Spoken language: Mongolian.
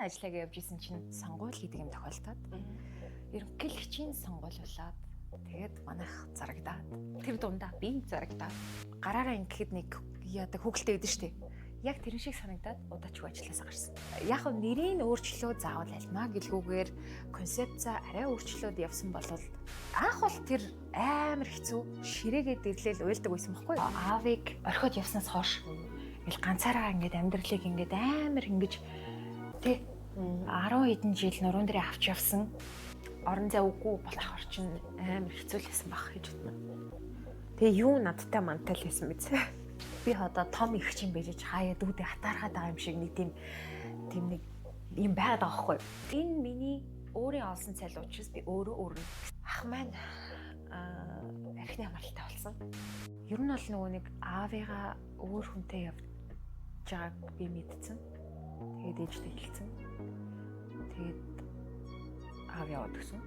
ажиллагаа явж исэн чинь сонгуул гэдэг юм тохиолдоод ерөнхийлөгчийн сонгуул болоод тэгээд манайх зарагдаад тэр дундаа би зарагдаад гараараа ингэхэд нэг яадаг хөглтэй гэдэг штеп. Яг тэрэн шиг санагдаад удаач ажилласаа гарсан. Яг нь нэрийн өөрчлөлөө заавал альмаа гэлгүүгээр концепцаа арай өөрчлөлөд явсан бол анх бол тэр амар хэцүү ширээгээд ирлээл уйлдаг байсан байхгүй юу? Аавыг орхиод явснаас хойш ил ганцаараа ингээд амьдралыг ингээд амар ингэж тэг 10 хэдэн жил нуруунд дээр авч явсан орон зай үгүй болох орчин амар хэцүү л байсан баг гэж бодно. Тэгээ юу надтай мантай л байсан биз? Би одоо том их чинь байж хаяа дүүдээ хатаархаад байгаа юм шиг нэг тийм нэг юм байгаад байгаа байхгүй. Энэ миний өөрийн олсон цалин учраас би өөрөө өөрнө. Ах маань архины амралтай болсон. Ер нь бол нөгөө нэг аавыгаа өөр хүнтэй явж байгааг би мэдсэн. Тэгээд ээжтэй хэлсэн. Тэгээд аав яваад гисэн.